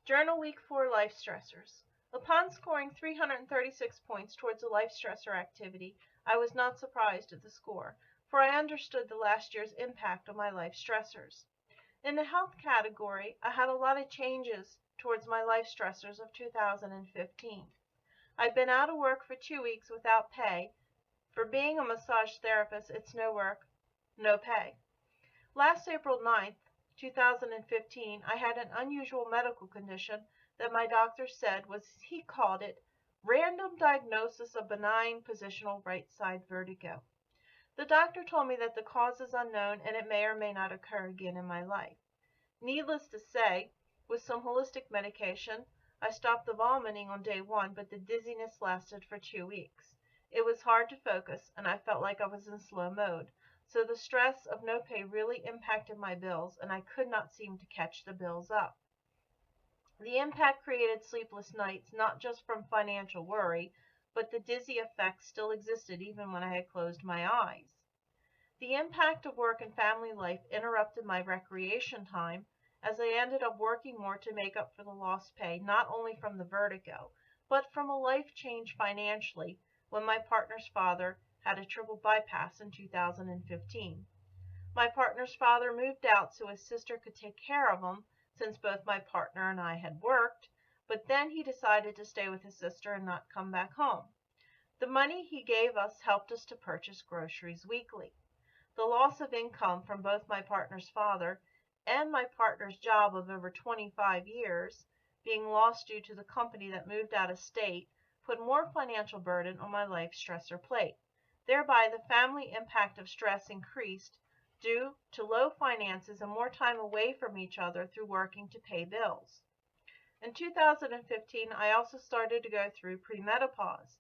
Journal Week 4 Life Stressors. Upon scoring 336 points towards a life stressor activity, I was not surprised at the score, for I understood the last year's impact on my life stressors. In the health category, I had a lot of changes towards my life stressors of 2015. I've been out of work for 2 weeks without pay. For being a massage therapist, it's no work, no pay. Last April 9th, 2015, I had an unusual medical condition that my doctor said was, he called it, random diagnosis of benign positional right side vertigo. The doctor told me that the cause is unknown and it may or may not occur again in my life. Needless to say, with some holistic medication, I stopped the vomiting on day 1, but the dizziness lasted for 2 weeks. It was hard to focus, and I felt like I was in slow mode. So the stress of no pay really impacted my bills, and I could not seem to catch the bills up. The impact created sleepless nights, not just from financial worry, but the dizzy effect still existed even when I had closed my eyes. The impact of work and family life interrupted my recreation time, as I ended up working more to make up for the lost pay, not only from the vertigo, but from a life change financially when my partner's father had a triple bypass in 2015. My partner's father moved out so his sister could take care of him, since both my partner and I had worked, but then he decided to stay with his sister and not come back home. The money he gave us helped us to purchase groceries weekly. The loss of income from both my partner's father and my partner's job of over 25 years, being lost due to the company that moved out of state, put more financial burden on my life stressor plate. Thereby, the family impact of stress increased due to low finances and more time away from each other through working to pay bills. In 2015, I also started to go through premenopause,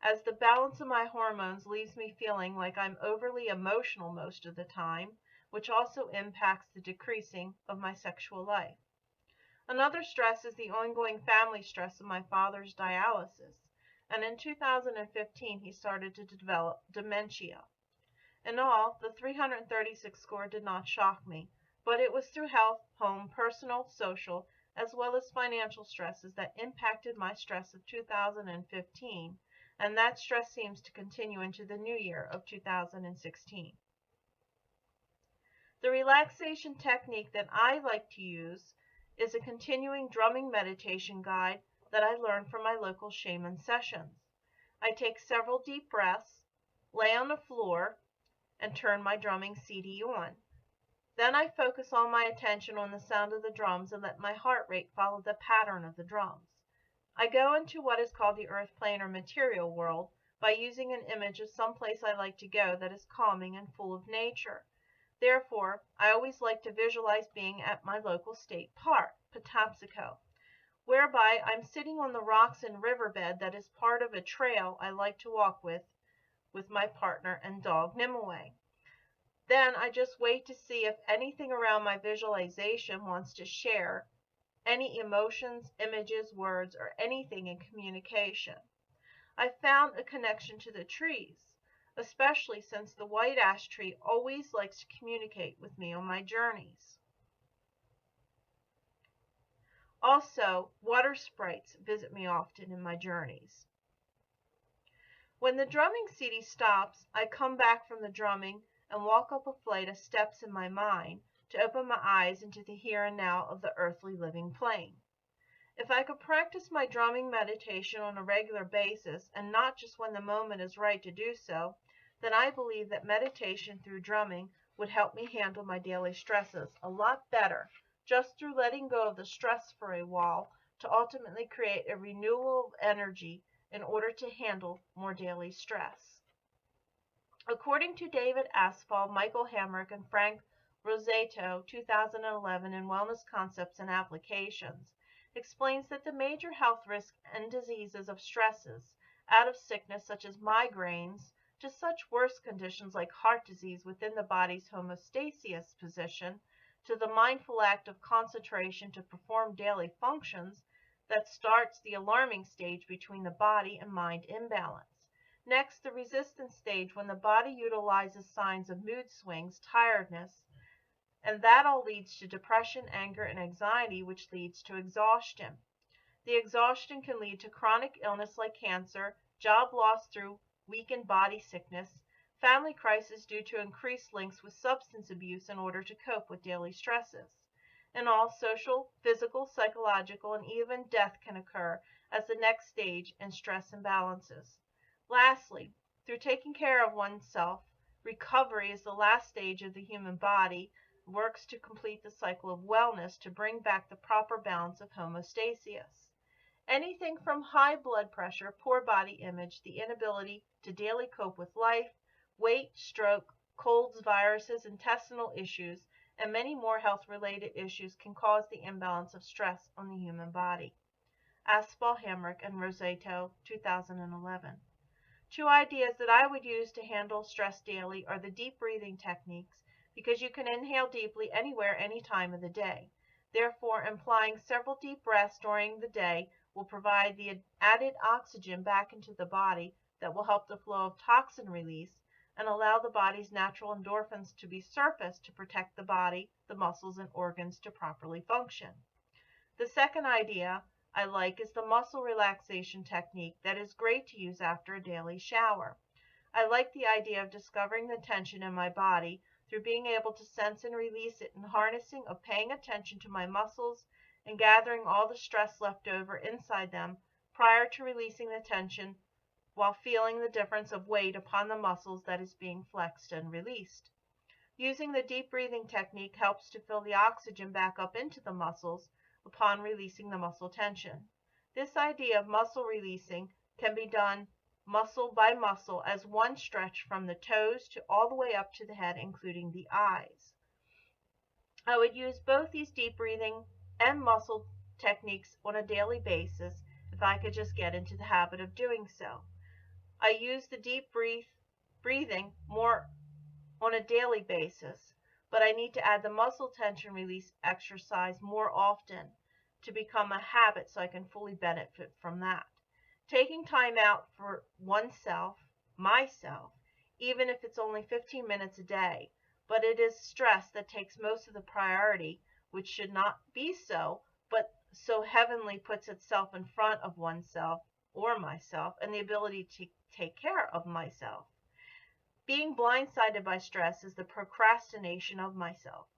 as the balance of my hormones leaves me feeling like I'm overly emotional most of the time, which also impacts the decreasing of my sexual life. Another stress is the ongoing family stress of my father's dialysis, and in 2015 he started to develop dementia. In all, the 336 score did not shock me, but it was through health, home, personal, social, as well as financial stresses that impacted my stress of 2015, and that stress seems to continue into the new year of 2016. The relaxation technique that I like to use is a continuing drumming meditation guide that I learned from my local shaman sessions. I take several deep breaths, lay on the floor, and turn my drumming CD on. Then I focus all my attention on the sound of the drums and let my heart rate follow the pattern of the drums. I go into what is called the earth plane or material world by using an image of some place I like to go that is calming and full of nature. Therefore, I always like to visualize being at my local state park, Patapsco, whereby I'm sitting on the rocks and riverbed that is part of a trail I like to walk with my partner and dog Nimue. Then I just wait to see if anything around my visualization wants to share any emotions, images, words, or anything in communication. I found a connection to the trees, especially since the white ash tree always likes to communicate with me on my journeys. Also, water sprites visit me often in my journeys. When the drumming CD stops, I come back from the drumming and walk up a flight of steps in my mind to open my eyes into the here and now of the earthly living plane. If I could practice my drumming meditation on a regular basis and not just when the moment is right to do so, then I believe that meditation through drumming would help me handle my daily stresses a lot better, just through letting go of the stress for a while to ultimately create a renewal of energy in order to handle more daily stress. According to David Asphalt, Michael Hamrick, and Frank Rosato, 2011, in Wellness Concepts and Applications, explains that the major health risks and diseases of stresses, out of sickness such as migraines, to such worse conditions like heart disease within the body's homeostasis position, to the mindful act of concentration to perform daily functions, that starts the alarming stage between the body and mind imbalance. Next, the resistance stage, when the body utilizes signs of mood swings, tiredness, And that all leads to depression, anger, and anxiety, which leads to exhaustion. The exhaustion can lead to chronic illness like cancer, job loss through weakened body sickness, family crisis due to increased links with substance abuse in order to cope with daily stresses. And all social, physical, psychological, and even death can occur as the next stage in stress imbalances. Lastly, through taking care of oneself, recovery is the last stage of the human body, works to complete the cycle of wellness to bring back the proper balance of homeostasis. Anything from high blood pressure, poor body image, the inability to daily cope with life, weight, stroke, colds, viruses, intestinal issues, and many more health-related issues can cause the imbalance of stress on the human body. Aspel, Hamrick, and Rosetto, 2011. Two ideas that I would use to handle stress daily are the deep breathing techniques, because you can inhale deeply anywhere, any time of the day. Therefore, implying several deep breaths during the day will provide the added oxygen back into the body that will help the flow of toxin release and allow the body's natural endorphins to be surfaced to protect the body, the muscles, and organs to properly function. The second idea I like is the muscle relaxation technique that is great to use after a daily shower. I like the idea of discovering the tension in my body through being able to sense and release it, and harnessing of paying attention to my muscles and gathering all the stress left over inside them prior to releasing the tension, while feeling the difference of weight upon the muscles that is being flexed and released. Using the deep breathing technique helps to fill the oxygen back up into the muscles upon releasing the muscle tension. This idea of muscle releasing can be done muscle by muscle as one stretch from the toes to all the way up to the head, including the eyes. I would use both these deep breathing and muscle techniques on a daily basis if I could just get into the habit of doing so. I use the deep breathing more on a daily basis, but I need to add the muscle tension release exercise more often to become a habit so I can fully benefit from that. Taking time out for oneself, myself, even if it's only 15 minutes a day, but it is stress that takes most of the priority, which should not be so, but so heavenly puts itself in front of oneself or myself and the ability to take care of myself. Being blindsided by stress is the procrastination of myself,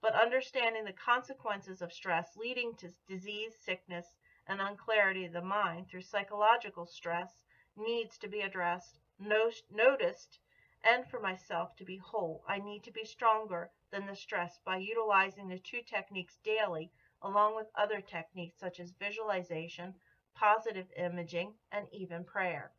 but understanding the consequences of stress leading to disease, sickness, and unclarity of the mind through psychological stress needs to be addressed, noticed, and for myself to be whole, I need to be stronger than the stress by utilizing the two techniques daily, along with other techniques such as visualization, positive imaging, and even prayer.